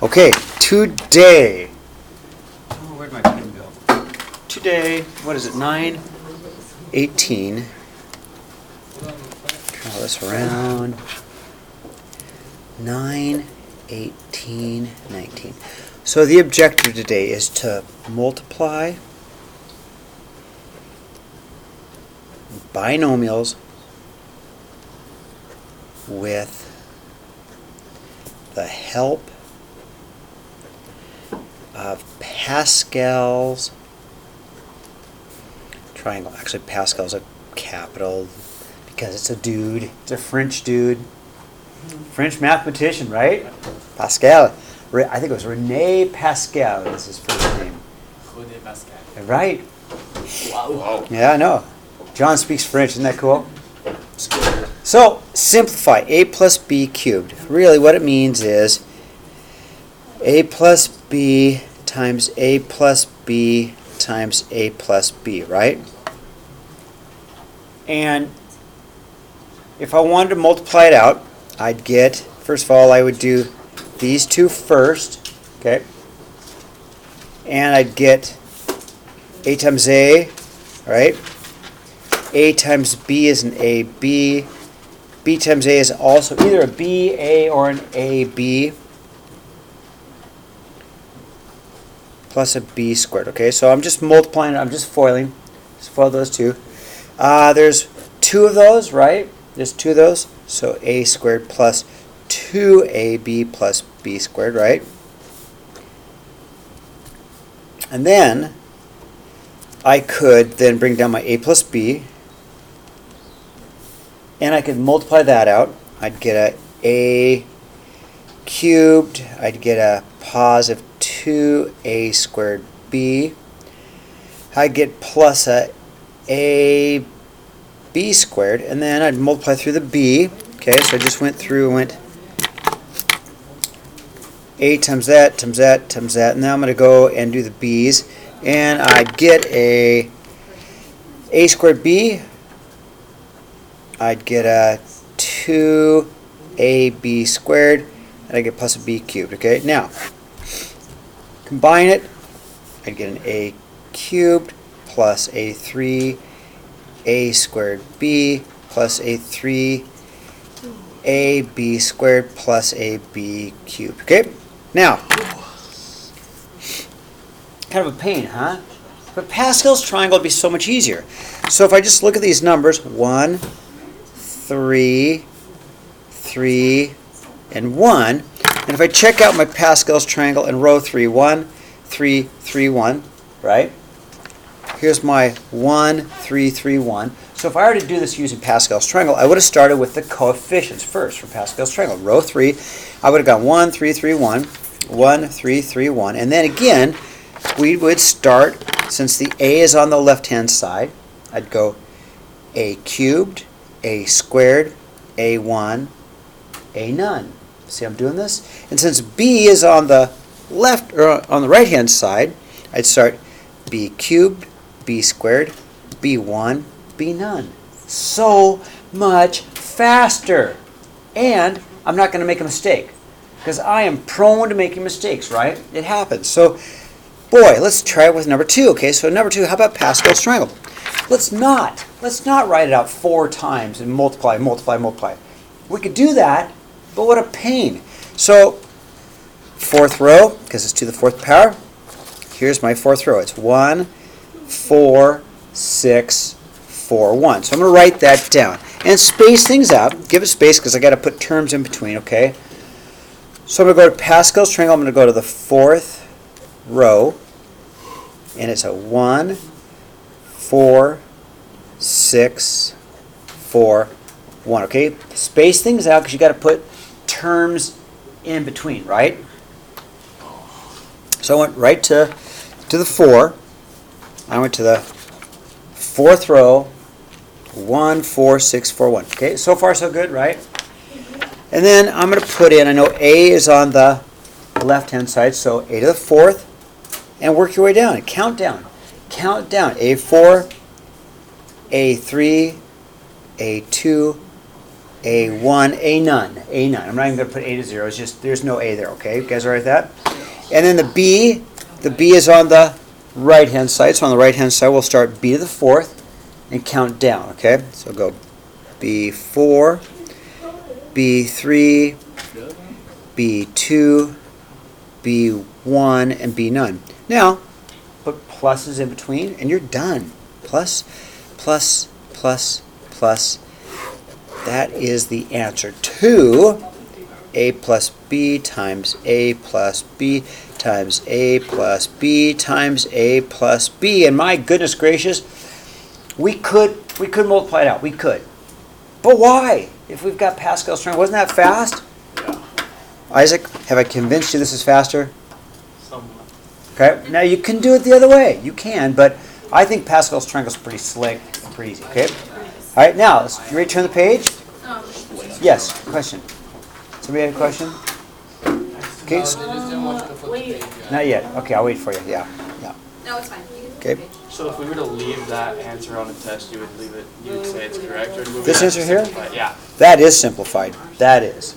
Okay, today. Oh, where'd my pen go? Today, what is it, 9/18. Turn all this around. 9/18/19. So the objective today is to multiply binomials with the help of Pascal's triangle. Actually, Pascal's a capital because it's a dude. It's a French dude. French mathematician, right? Pascal. I think it was Rene Pascal is his first name. Rene Pascal. Right. Wow. Yeah, I know. John speaks French. Isn't that cool? So, simplify. A plus B cubed. Really, what it means is A plus B times A plus B times A plus B, right? And if I wanted to multiply it out, I'd get, first of all, I would do these two first, okay? And I'd get A times A, right? A times B is an AB. B times A is also either a BA or an AB plus a B squared, okay? So I'm just multiplying it, I'm just foiling. Just foil those two. There's two of those, right? There's two of those. So A squared plus 2AB plus B squared, right? And then I could then bring down my A plus B, and I could multiply that out. I'd get a cubed, I'd get a positive 2A squared B. I'd get plus a B squared, and then I'd multiply through the B. Okay, so I just went through and went A times that, times that, times that, and now I'm going to go and do the B's, and I'd get a squared B. I'd get a 2AB squared, and I get plus a B cubed. Okay, now combine it. I'd get an A cubed plus a 3A squared B plus a 3AB squared plus a B cubed. Okay, now kind of a pain, huh? But Pascal's triangle would be so much easier. So if I just look at these numbers, 1, 3, 3, and 1, and if I check out my Pascal's triangle in row 3, 1, 3, 3, 1, right? Here's my 1, 3, 3, 1. So if I were to do this using Pascal's triangle, I would have started with the coefficients first for Pascal's triangle. Row 3, I would have gone 1, 3, 3, 1, 1, 3, 3, 1, and then again, we would start, since the A is on the left-hand side, I'd go A cubed, A squared, A1, A none. See I'm doing this? And since B is on the left or on the right-hand side, I'd start B cubed, B squared, B1, B none. So much faster. And I'm not going to make a mistake because I am prone to making mistakes, right? It happens. So, boy, let's try it with number 2. Okay, so number 2, how about Pascal's triangle? Let's not write it out 4 times and multiply. We could do that, but what a pain. So, 4th row, because it's to the 4th power. Here's my 4th row. It's 1, 4, 6, 4, 1. So I'm going to write that down. And space things out. Give it space because I got to put terms in between, okay? So I'm going to go to Pascal's triangle. I'm going to go to the 4th row. And it's a 1, 4, 6, 4, 1. Okay? Space things out because you got to put terms in between, right? So I went right to the 4. I went to the 4th row. 1, 4, 6, 4, 1. Okay, so far so good, right? And then I'm going to put in, I know A is on the left-hand side, so A to the 4th, and work your way down. Count down. Count down. A4, A3, A2, A1, A none, A none. I'm not even going to put A to 0. It's just there's no A there, okay? You guys all right with that? And then the B is on the right-hand side. So on the right-hand side, we'll start B to the 4th and count down, okay? So go B4, B3, B2, B1, and B none. Now, put pluses in between, and you're done. Plus, plus, plus, plus. That is the answer to A plus B times A plus B times A plus B times A plus B. And my goodness gracious, we could multiply it out. We could. But why? If we've got Pascal's triangle, wasn't that fast? Yeah. Isaac, have I convinced you this is faster? Somewhat. Okay. Now you can do it the other way. You can, but I think Pascal's triangle is pretty slick and pretty easy. Okay. All right. Now, you ready to turn the page? Yes. Question. Somebody had a question? Okay. Wait. Not yet. Okay. I'll wait for you. Yeah. Yeah. No, it's fine. Okay. So if we were to leave that answer on a test, you would leave it. You would say it's correct, or would we This have to answer here? simplify it? Yeah. That is simplified. That is.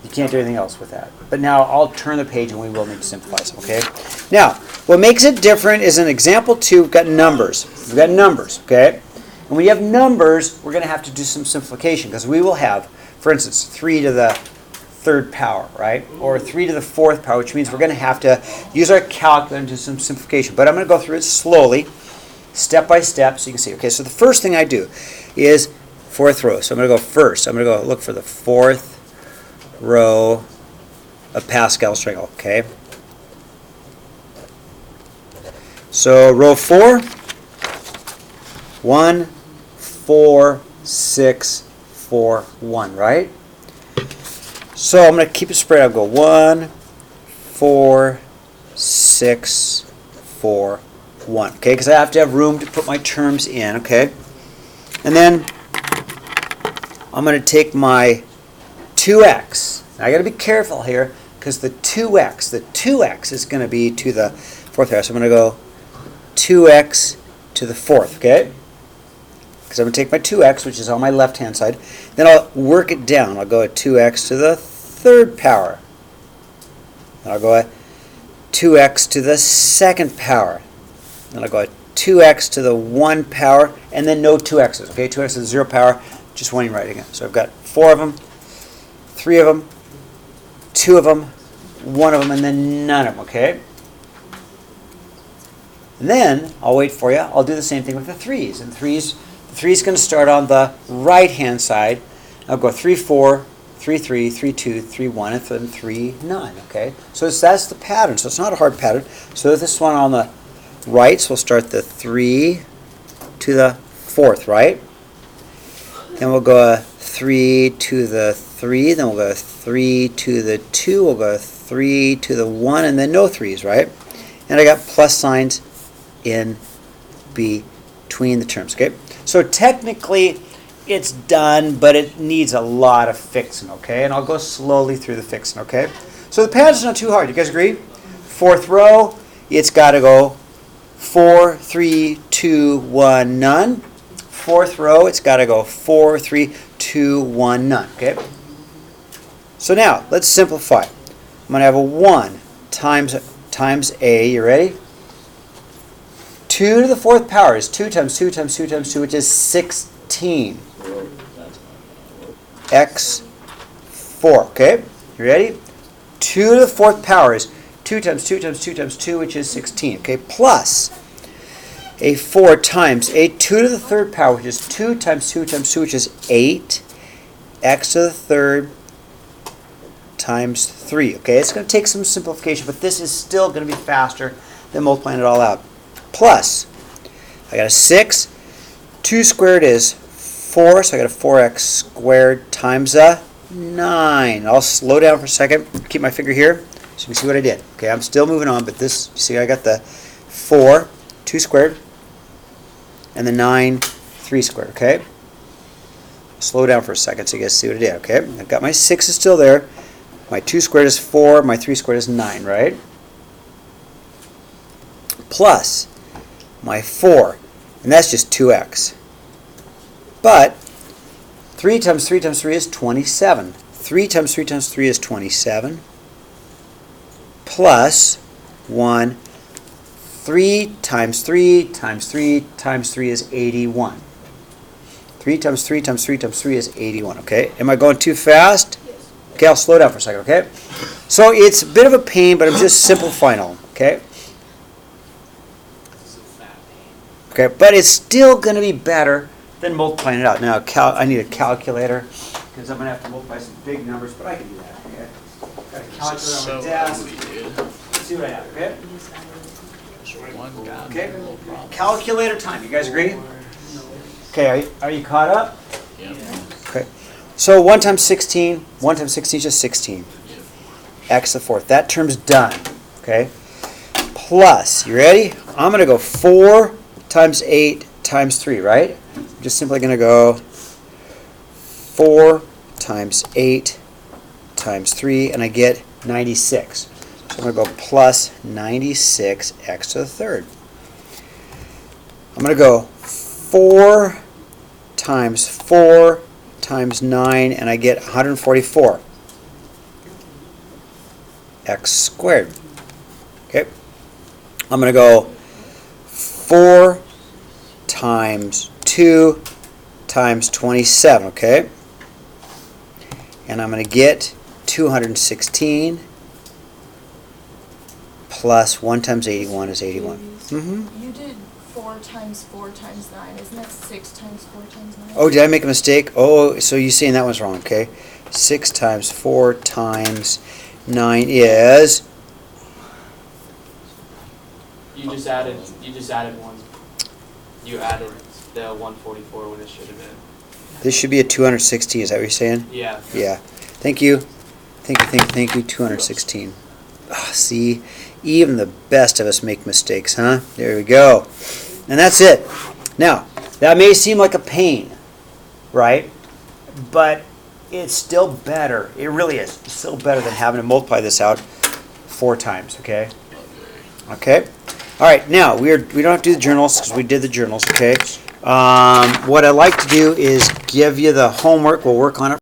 You can't do anything else with that. But now I'll turn the page and we will need to simplify some, okay? Now, what makes it different is in example 2, we've got numbers. We've got numbers, okay? And when you have numbers, we're going to have to do some simplification because we will have, for instance, 3 to the 3rd power, right? Or 3 to the 4th power, which means we're going to have to use our calculator and do some simplification. But I'm going to go through it slowly, step by step, so you can see. Okay, so the first thing I do is 4th row. So I'm going to go first. I'm going to go look for the 4th row of Pascal's triangle, okay? So row 4, 1, 4, 6, 4, 1, right? So I'm going to keep it spread out. Go 1, 4, 6, 4, 1. Okay, because I have to have room to put my terms in, okay? And then I'm going to take my 2x. Now I got to be careful here because the 2x is going to be to the 4th power. So I'm going to go 2x to the 4th, okay? Because I'm going to take my 2x, which is on my left-hand side. Then I'll work it down. I'll go at 2x to the 3rd power. Then I'll go at 2x to the 2nd power. Then I'll go at 2x to the 1 power, and then no 2x's, okay? 2x to the 0 power, just one writing it. So I've got 4 of them, 3 of them, 2 of them, 1 of them, and then none of them, okay? And then, I'll wait for you, I'll do the same thing with the 3's. And the 3 is going to start on the right-hand side. I'll go 3, 4, 3, 3, 3, 2, 3, 1, and then 3, none, okay? So that's the pattern, so it's not a hard pattern. So this one on the right, so we'll start the 3 to the 4th, right? Then we'll go 3 to the 3, then we'll go 3 to the 2, we'll go 3 to the 1, and then no 3's, right? And I got plus signs in between the terms, okay? So technically it's done, but it needs a lot of fixing, okay? And I'll go slowly through the fixing, okay? So the pattern's not too hard, you guys agree? 4th row, it's got to go 4, 3, 2, 1, none. 4th row, it's got to go 4, 3, 2, 1, none, okay? So now, let's simplify. I'm going to have a 1 times A, you ready? 2 to the 4th power is 2 times 2 times 2 times 2, which is 16. X 4, okay? You ready? 2 to the 4th power is 2 times 2 times 2 times 2, which is 16, okay? Plus a 4 times a 2 to the 3rd power, which is 2 times 2 times 2, which is 8. X to the 3rd times 3, okay? It's going to take some simplification, but this is still going to be faster than multiplying it all out. Plus, I got a 6. 2 squared is 4, so I got a 4x squared times a 9. I'll slow down for a second, keep my finger here, so you can see what I did. Okay, I'm still moving on, but this, you see I got the 4, 2 squared, and the 9, 3 squared, okay? Slow down for a second so you guys see what I did, okay? I've got my 6 is still there. My 2 squared is 4, my 3 squared is 9, right? Plus my 4, and that's just 2x. But 3 times 3 times 3 is 27. 3 times 3 times 3 is 27. Plus 1. 3 times 3 times 3 times 3 is 81. 3 times 3 times 3 times 3 is 81, okay? Am I going too fast? Okay, I'll slow down for a second, okay? So it's a bit of a pain, but I'm just simplifying all, okay? This is a fat pain. Okay, but it's still going to be better than multiplying it out. Now, I need a calculator because I'm going to have to multiply some big numbers, but I can do that, okay? Got a calculator on my desk. Let's see what I have, okay? Okay, calculator time. You guys agree? Okay, are you caught up? Yep. Okay. So 1 times 16, 1 times 16 is just 16. X to the fourth. That term's done. Okay. Plus, you ready? I'm going to go 4 times 8 times 3, right? I'm just simply going to go 4 times 8 times 3, and I get 96. So I'm going to go plus 96 x to the third. I'm going to go 4 times 4 times 9, and I get 144 x squared. Okay. I'm going to go 4 times 2 times 27, okay? And I'm going to get 216 plus 1 times 81 is 81. Mm-hmm. You did 4 times 4 times 9. Isn't that 6 times 4 times 9? Oh, did I make a mistake? Oh, so you're saying that one's wrong, okay? 6 times 4 times 9 is... You just added one. You added the 144 when it should have been. This should be a 216, is that what you're saying? Yeah. Yeah. Thank you. Thank you, 216. Ah, see, even the best of us make mistakes, huh? There we go. And that's it. Now, that may seem like a pain, right? But it's still better. It really is. It's still better than having to multiply this out 4 times, okay? Okay? All right, now, we don't have to do the journals because we did the journals, okay? What I like to do is give you the homework. We'll work on it